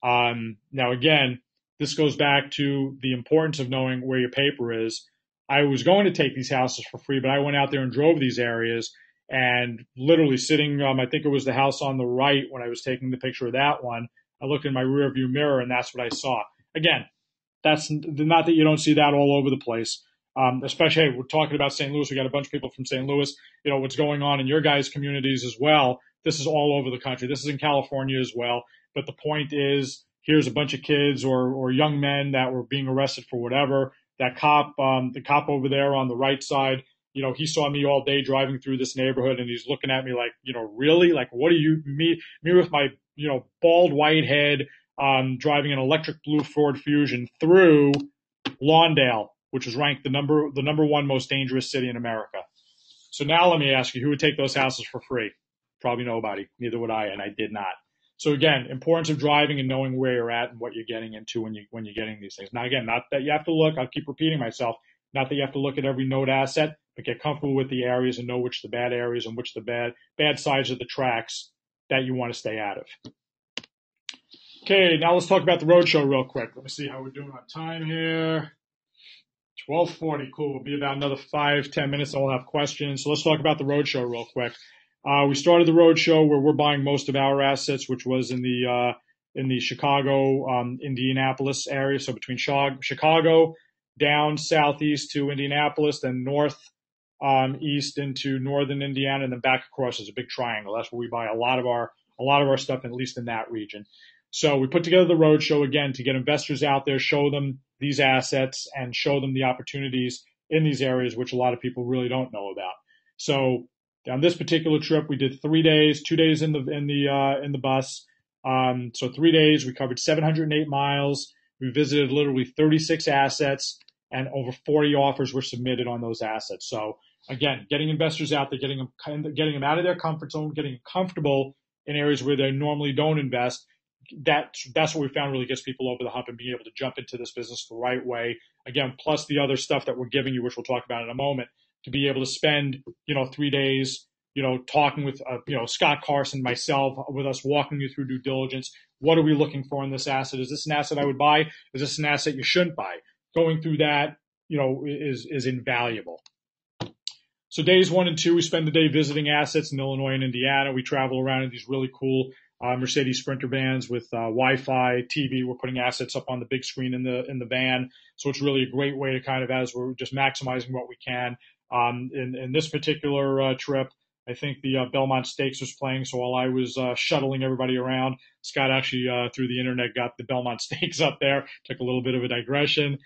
Now, again, this goes back to the importance of knowing where your paper is. I was going to take these houses for free, but I went out there and drove these areas, and literally sitting, I think it was the house on the right when I was taking the picture of that one, I looked in my rearview mirror, and that's what I saw. Again, that's not that you don't see that all over the place. Especially, hey, we're talking about St. Louis. We got a bunch of people from St. Louis. What's going on in your guys' communities as well. This is all over the country. This is in California as well. But the point is, here's a bunch of kids or young men that were being arrested for whatever. That cop, the cop over there on the right side, he saw me all day driving through this neighborhood, and he's looking at me like, really? Like, what are you, me with my, bald white head, driving an electric blue Ford Fusion through Lawndale, which was ranked the number 1 most dangerous city in America. So now let me ask you, who would take those houses for free? Probably nobody. Neither would I, and I did not. So again, importance of driving and knowing where you're at and what you're getting into when you're getting these things. Now again, not that you have to look, I'll keep repeating myself, not that you have to look at every note asset, but get comfortable with the areas and know which the bad areas and which the bad sides of the tracks that you want to stay out of. Okay, now let's talk about the roadshow real quick. Let me see how we're doing on time here. 12:40, cool. We'll be about another 5-10 minutes, and we'll have questions. So let's talk about the roadshow real quick. We started the roadshow where we're buying most of our assets, which was in the Chicago, Indianapolis area. So between Chicago, down southeast to Indianapolis, then north east into northern Indiana, and then back across as a big triangle. That's where we buy a lot of our stuff, at least in that region. So we put together the roadshow again to get investors out there, show them these assets, and show them the opportunities in these areas, which a lot of people really don't know about. So on this particular trip, we did 3 days, 2 days in the bus. So 3 days, we covered 708 miles. We visited literally 36 assets, and over 40 offers were submitted on those assets. So again, getting investors out there, getting them out of their comfort zone, getting them comfortable in areas where they normally don't invest. That's what we found really gets people over the hump and being able to jump into this business the right way. Again, plus the other stuff that we're giving you, which we'll talk about in a moment, to be able to spend, 3 days, talking with, Scott Carson, myself, with us, walking you through due diligence. What are we looking for in this asset? Is this an asset I would buy? Is this an asset you shouldn't buy? Going through that, is invaluable. So days 1 and 2, we spend the day visiting assets in Illinois and Indiana. We travel around in these really cool Mercedes Sprinter vans with Wi-Fi, TV. We're putting assets up on the big screen in the van. So it's really a great way to kind of, as we're just maximizing what we can. In this particular trip, I think the Belmont Stakes was playing. So while I was shuttling everybody around, Scott actually through the internet got the Belmont Stakes up there. Took a little bit of a digression.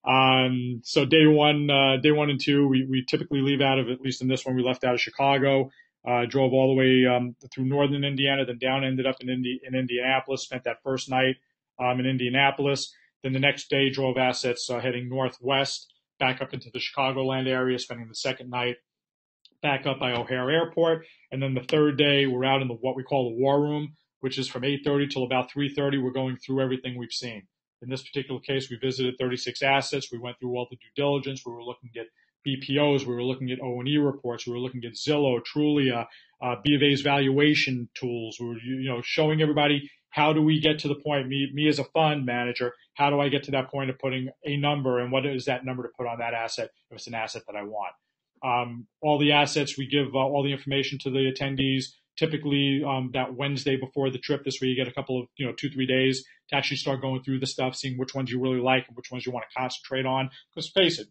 So day one and 2, we typically leave out of, at least in this one, we left out of Chicago. Drove all the way through northern Indiana, then down, ended up in Indianapolis, spent that first night in Indianapolis. Then the next day drove assets heading northwest, back up into the Chicagoland area, spending the second night back up by O'Hare Airport. And then the third day, we're out in what we call the War Room, which is from 8:30 till about 3:30. We're going through everything we've seen. In this particular case, we visited 36 assets. We went through all the due diligence. We were looking at BPOs. We were looking at O&E reports. We were looking at Zillow, Trulia, B of A's valuation tools. We were, showing everybody, how do we get to the point, me as a fund manager, how do I get to that point of putting a number, and what is that number to put on that asset if it's an asset that I want? All the assets, we give all the information to the attendees. Typically, that Wednesday before the trip, this way you get a couple of, 2-3 days to actually start going through the stuff, seeing which ones you really like and which ones you want to concentrate on. Because face it,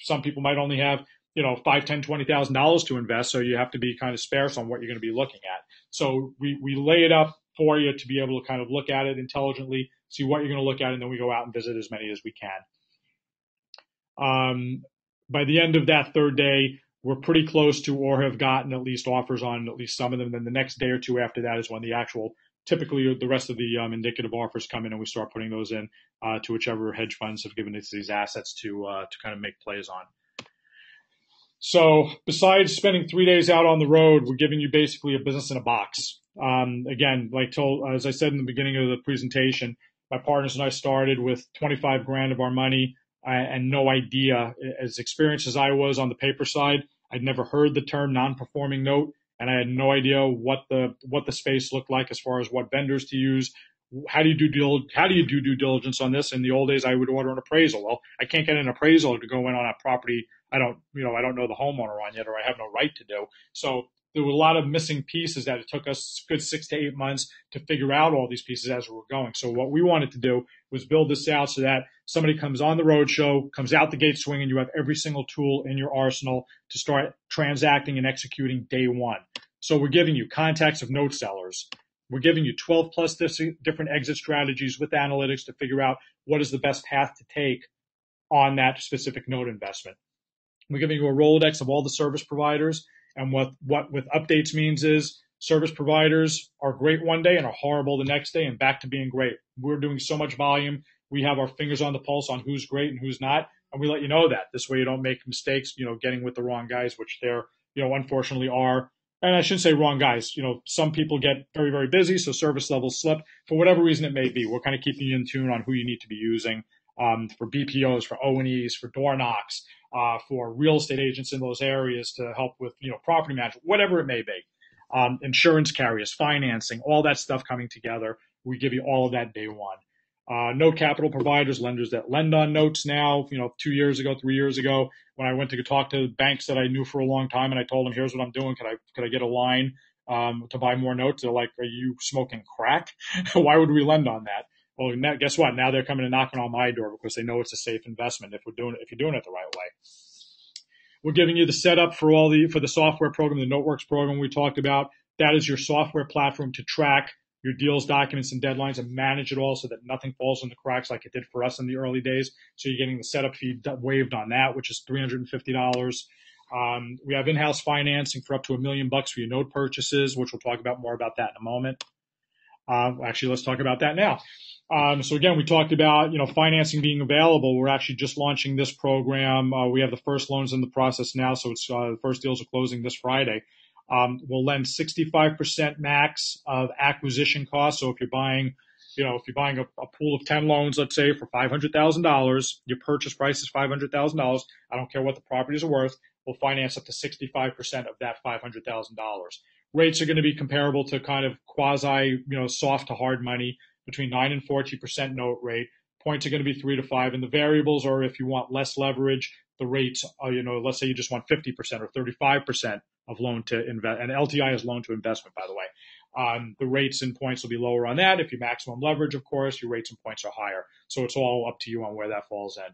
some people might only have, $5, $10, $20,000 to invest. So you have to be kind of sparse on what you're going to be looking at. So we lay it up for you to be able to kind of look at it intelligently, see what you're going to look at, and then we go out and visit as many as we can. By the end of that third day, we're pretty close to, or have gotten at least offers on at least some of them. Then the next day or two after that is when the actual, typically the rest of the indicative offers come in, and we start putting those in to whichever hedge funds have given us these assets to kind of make plays on. So besides spending 3 days out on the road, we're giving you basically a business in a box. Again, as I said in the beginning of the presentation, my partners and I started with 25 grand of our money and no idea. As experienced as I was on the paper side, I'd never heard the term non-performing note, and I had no idea what the space looked like as far as what vendors to use. How do you do due diligence on this? In the old days, I would order an appraisal. Well, I can't get an appraisal to go in on a property I don't know the homeowner on yet, or I have no right to do. So there were a lot of missing pieces that it took us a good 6 to 8 months to figure out all these pieces as we were going. So what we wanted to do was build this out so that somebody comes on the roadshow, comes out the gate swinging, you have every single tool in your arsenal to start transacting and executing day one. So we're giving you contacts of note sellers. We're giving you 12 plus different exit strategies with analytics to figure out what is the best path to take on that specific note investment. We're giving you a Rolodex of all the service providers. And what with updates means is service providers are great one day and are horrible the next day and back to being great. We're doing so much volume. We have our fingers on the pulse on who's great and who's not. And we let you know that. This way you don't make mistakes, getting with the wrong guys, which there, unfortunately are. And I shouldn't say wrong guys. Some people get very, very busy, so service levels slip. For whatever reason it may be, we're kind of keeping you in tune on who you need to be using for BPOs, for O&Es, for door knocks, for real estate agents in those areas to help with, property management, whatever it may be. Insurance carriers, financing, all that stuff coming together. We give you all of that day one. Note capital providers, lenders that lend on notes now, 2 years ago, 3 years ago, when I went to talk to banks that I knew for a long time and I told them, here's what I'm doing. Could I get a line to buy more notes? They're like, are you smoking crack? Why would we lend on that? Well, now, guess what? Now they're coming and knocking on my door because they know it's a safe investment if you're doing it the right way. We're giving you the setup for for the software program, the NoteWorks program we talked about. That is your software platform to track your deals, documents, and deadlines and manage it all so that nothing falls in the cracks like it did for us in the early days. So you're getting the setup fee waived on that, which is $350. We have in-house financing for up to $1 million for your note purchases, which we'll talk about more about that in a moment. Actually, let's talk about that now. So again, we talked about, financing being available. We're actually just launching this program. We have the first loans in the process now. So it's, the first deals are closing this Friday. We'll lend 65% max of acquisition costs. So if you're buying, a pool of 10 loans, let's say for $500,000, your purchase price is $500,000. I don't care what the properties are worth. We'll finance up to 65% of that $500,000. Rates are going to be comparable to kind of quasi, soft to hard money, between 9 and 14% note rate. Points are going to be 3 to 5. And the variables are, if you want less leverage, the rates are, let's say you just want 50% or 35% of loan to invest. And LTI is loan to investment, by the way. The rates and points will be lower on that. If you maximum leverage, of course, your rates and points are higher. So it's all up to you on where that falls in.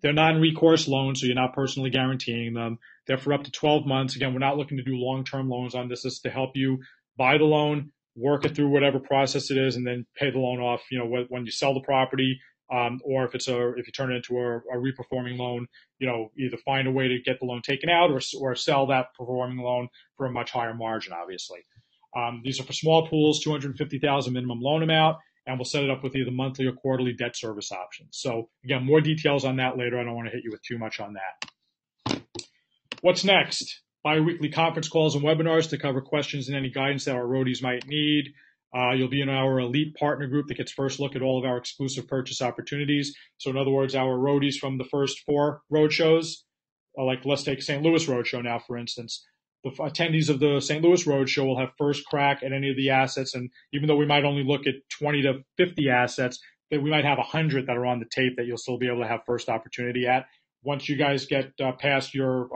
They're non-recourse loans, so you're not personally guaranteeing them. They're for up to 12 months. Again, we're not looking to do long-term loans on this. This is to help you buy the loan, work it through whatever process it is, and then pay the loan off, when you sell the property, or if you turn it into a reperforming loan, either find a way to get the loan taken out or sell that performing loan for a much higher margin, obviously. These are for small pools, $250,000 minimum loan amount, and we'll set it up with either monthly or quarterly debt service options. So again, more details on that later. I don't want to hit you with too much on that. What's next? Bi-weekly conference calls and webinars to cover questions and any guidance that our roadies might need. You'll be in our elite partner group that gets first look at all of our exclusive purchase opportunities. So in other words, our roadies from the first 4 road shows, like let's take St. Louis Road Show now, for instance. The attendees of the St. Louis Road Show will have first crack at any of the assets. And even though we might only look at 20 to 50 assets, we might have 100 that are on the tape that you'll still be able to have first opportunity at. Once you guys get past you're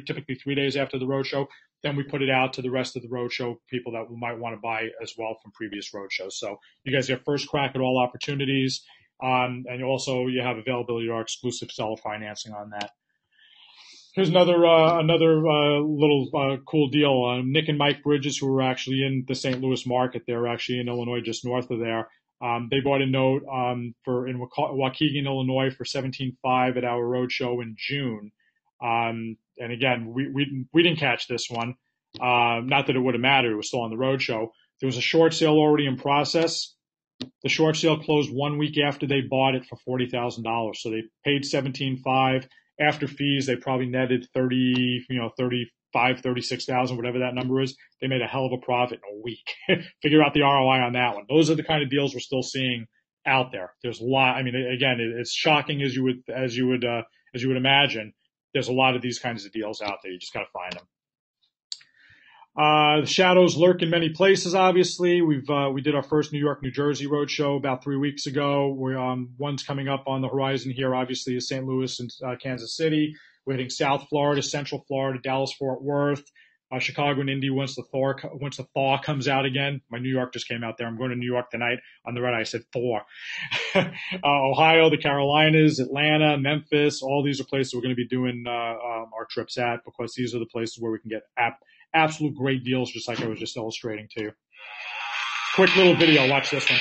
typically 3 days after the roadshow, then we put it out to the rest of the roadshow people that might want to buy as well from previous roadshows. So you guys get first crack at all opportunities, and you have availability to our exclusive seller financing on that. Here's another little cool deal. Nick and Mike Bridges, who are actually in the St. Louis market, they're actually in Illinois, just north of there. They bought a note in Waukegan, Illinois, for $17,500 at our roadshow in June. And again, we didn't catch this one. Not that it would have mattered; it was still on the roadshow. There was a short sale already in process. The short sale closed 1 week after they bought it for $40,000. So they paid $17,500. After fees, they probably netted 36,000, whatever that number is. They made a hell of a profit in a week. Figure out the ROI on that one. Those are the kind of deals we're still seeing out there. There's a lot. I mean, again, it's shocking as you would imagine. There's a lot of these kinds of deals out there. You just got to find them. The shadows lurk in many places, obviously. We did our first New York, New Jersey roadshow about 3 weeks ago. One's coming up on the horizon here, obviously, is St. Louis and Kansas City. We're hitting South Florida, Central Florida, Dallas, Fort Worth, Chicago and Indy once the thaw comes out again. My New York just came out there. I'm going to New York tonight. On the red eye, I said Thor. Ohio, the Carolinas, Atlanta, Memphis, all these are places we're going to be doing our trips at, because these are the places where we can get absolute great deals, just like I was just illustrating to you. Quick little video. Watch this one.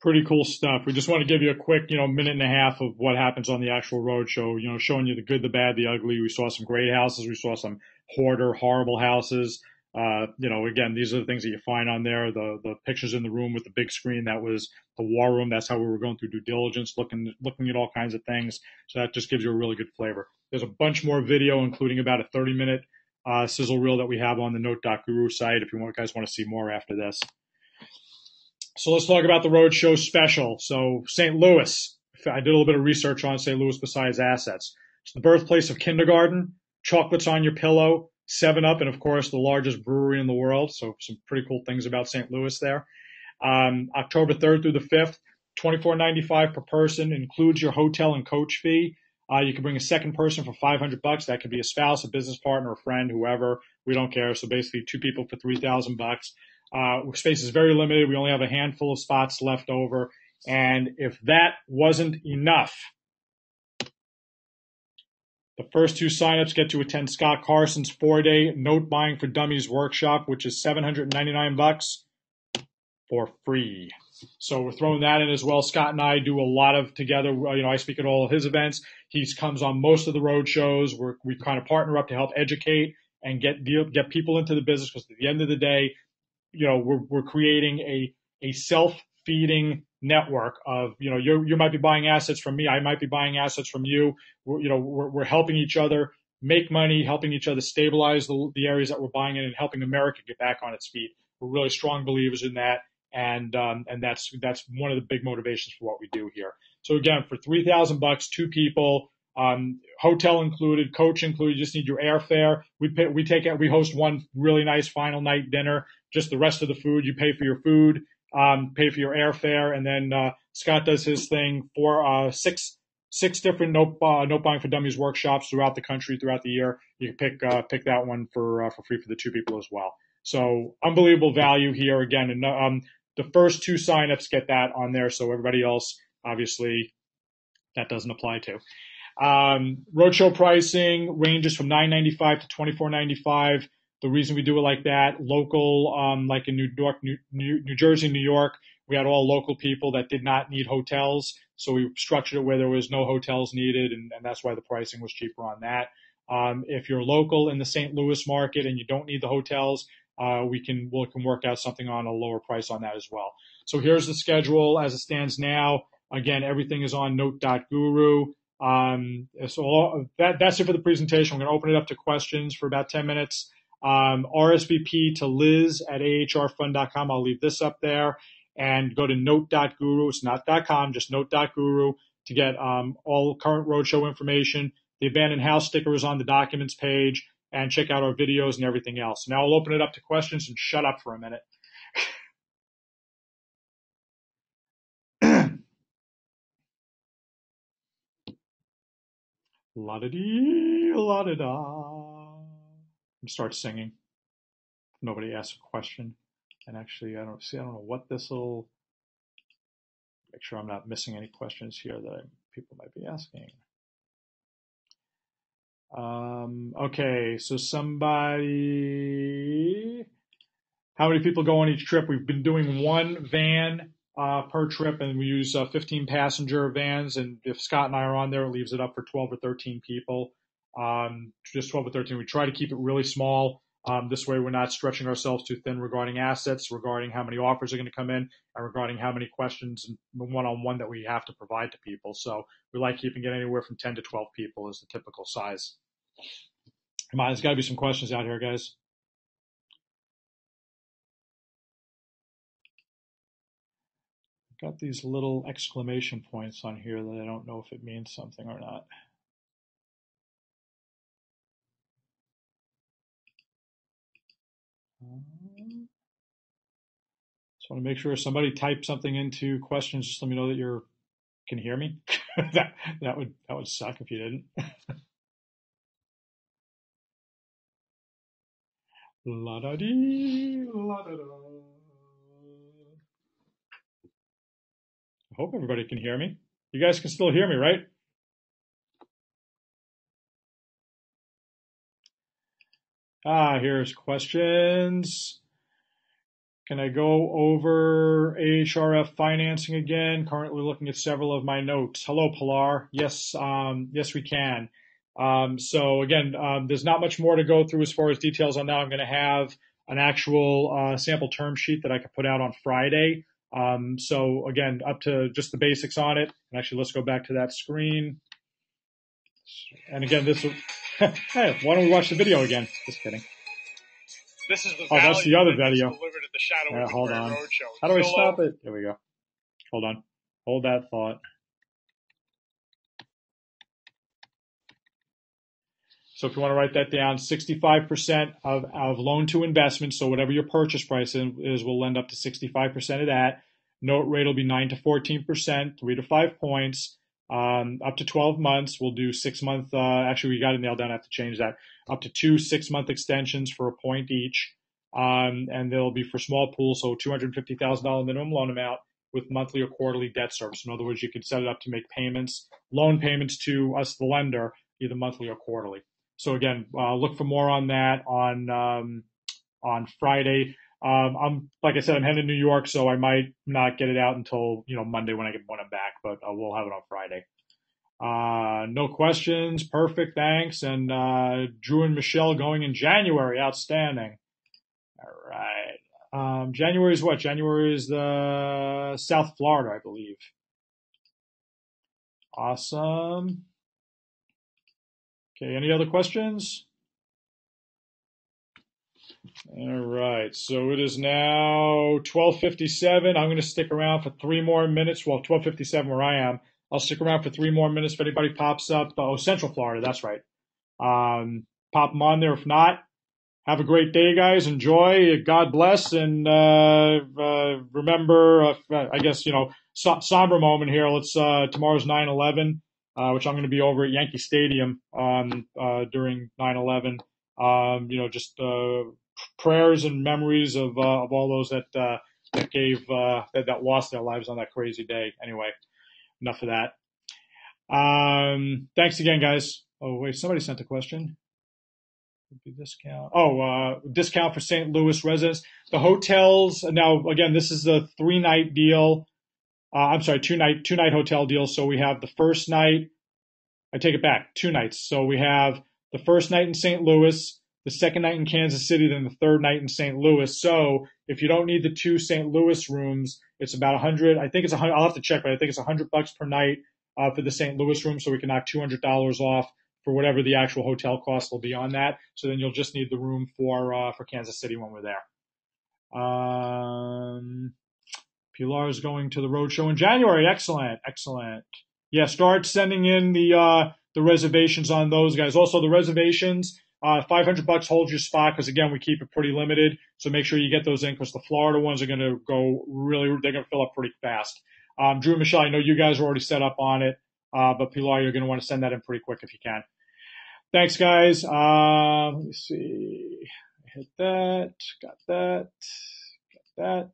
Pretty cool stuff. We just want to give you a quick, minute and a half of what happens on the actual road show, showing you the good, the bad, the ugly. We saw some great houses. We saw some hoarder, horrible houses. Again, these are the things that you find on there. The pictures in the room with the big screen, that was the war room. That's how we were going through due diligence, looking at all kinds of things. So that just gives you a really good flavor. There's a bunch more video, including about a 30-minute sizzle reel that we have on the Note.guru site if you guys want to see more after this. So let's talk about the Roadshow special. So St. Louis, I did a little bit of research on St. Louis besides assets. It's the birthplace of kindergarten, chocolates on your pillow, 7-Up, and of course the largest brewery in the world. So some pretty cool things about St. Louis there. October 3rd through the 5th, $24.95 per person, includes your hotel and coach fee. You can bring a second person for $500. That could be a spouse, a business partner, a friend, whoever. We don't care. So basically 2 people for $3,000. Space is very limited. We only have a handful of spots left over. And if that wasn't enough, the first 2 signups get to attend Scott Carson's 4-day Note Buying For Dummies workshop, which is $799 for free. So we're throwing that in as well. Scott and I do a lot of together. I speak at all of his events. He comes on most of the road shows. We kind of partner up to help educate and get people into the business, because at the end of the day, we're creating a self-feeding network of, you might be buying assets from me. I might be buying assets from you. We're helping each other make money, helping each other stabilize the areas that we're buying in, and helping America get back on its feet. We're really strong believers in that. And that's one of the big motivations for what we do here. So again, for $3,000, 2 people, hotel included, coach included. You just need your airfare. We host one really nice final night dinner. Just the rest of the food, you pay for your food, pay for your airfare, and then Scott does his thing for 6 different Note Buying For Dummies workshops throughout the country, throughout the year. You can pick that one for free for the 2 people as well. So unbelievable value here again, and the first 2 signups get that on there. So everybody else, obviously, that doesn't apply to. Roadshow pricing ranges from $9.95 to $24.95. The reason we do it like that, local, like in New York, New Jersey, New York, we had all local people that did not need hotels. So we structured it where there was no hotels needed, and that's why the pricing was cheaper on that. If you're local in the St. Louis market and you don't need the hotels, we can work out something on a lower price on that as well. So here's the schedule as it stands now. Again, everything is on Note.guru. So that's it for the presentation. We're going to open it up to questions for about 10 minutes. RSVP to Liz at ahrfund.com. I'll leave this up there, and go to Note.guru. It's not .com, just Note.guru to get all current roadshow information. The abandoned house sticker is on the documents page, and check out our videos and everything else. Now I'll open it up to questions, and shut up for a minute. La-da-dee, la-da-da. Start singing. Nobody asks a question. And actually, I don't know what this will, make sure I'm not missing any questions here that people might be asking. Okay, so how many people go on each trip? We've been doing 1 van per trip, and we use 15 passenger vans. And if Scott and I are on there, it leaves it up for 12 or 13 people. Just 12 or 13. We try to keep it really small. This way we're not stretching ourselves too thin regarding assets, regarding how many offers are going to come in, and regarding how many questions one-on-one that we have to provide to people. So we like keeping it anywhere from 10 to 12 people is the typical size. Come on, there's got to be some questions out here, guys. I've got these little exclamation points on here that I don't know if it means something or not. Just want to make sure somebody types something into questions. Just let me know that you can hear me. that would suck if you didn't. La da dee, la da da. I hope everybody can hear me. You guys can still hear me, right? Here's questions. Can I go over HRF financing again? Currently looking at several of my notes. Hello, Pilar. Yes, yes, we can. So again, there's not much more to go through as far as details on that. I'm going to have an actual sample term sheet that I can put out on Friday. So again, up to just the basics on it. And actually, let's go back to that screen. And again, this will, hey, why don't we watch the video again? Just kidding. This is the oh, that's the other video. Delivered at the Shadow hold on. Roadshow. How do I stop it? There we go. Hold on. Hold that thought. So if you want to write that down, 65% of loan to investment, so whatever your purchase price is, will lend up to 65% of that. Note rate will be 9 to 14%, 3 to 5 points, up to 12 months. We'll do 6 month, actually we got it nailed down, I have to change that. Up to 2 6-month extensions for a point each. And they'll be for small pools, so $250,000 minimum loan amount with monthly or quarterly debt service. In other words, you could set it up to make payments, loan payments to us, the lender, either monthly or quarterly. So again, look for more on that on Friday. Like I said, I'm heading to New York, so I might not get it out until Monday when I'm back, but we'll have it on Friday. No questions. Perfect. Thanks. And Drew and Michelle going in January. Outstanding. All right. January is what? January is the South Florida, I believe. Awesome. Okay, any other questions? All right, so it is now 12:57. I'm going to stick around for 3 more minutes. Well, 12:57 where I am. I'll stick around for 3 more minutes if anybody pops up. Oh, Central Florida, that's right. Pop them on there. If not, have a great day, guys. Enjoy. God bless. And remember, I guess, somber moment here. Let's tomorrow's 9/11. Which I'm going to be over at Yankee Stadium during 9/11. Just prayers and memories of all those that lost their lives on that crazy day. Anyway, enough of that. Thanks again, guys. Oh wait, somebody sent a question. Discount. Discount for St. Louis residents. The hotels. Now, again, this is a 3-night deal. I'm sorry, two night hotel deal. So we have the first night. I take it back, 2 nights. So we have the first night in St. Louis, the second night in Kansas City, then the third night in St. Louis. So if you don't need the 2 St. Louis rooms, it's about 100. I think it's 100. I'll have to check, but I think it's $100 per night for the St. Louis room. So we can knock $200 off for whatever the actual hotel cost will be on that. So then you'll just need the room for Kansas City when we're there. Pilar is going to the roadshow in January. Excellent. Yeah, start sending in the reservations on those guys. Also, the reservations, $500 holds your spot because again we keep it pretty limited. So make sure you get those in because the Florida ones are going to they're going to fill up pretty fast. Drew and Michelle, I know you guys are already set up on it, but Pilar, you're going to want to send that in pretty quick if you can. Thanks, guys. Let me see. Hit that. Got that.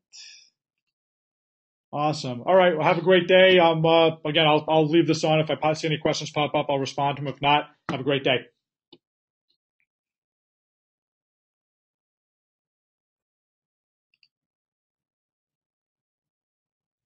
Awesome. All right. Well, have a great day. Again, I'll leave this on. If I see any questions pop up, I'll respond to them. If not, have a great day.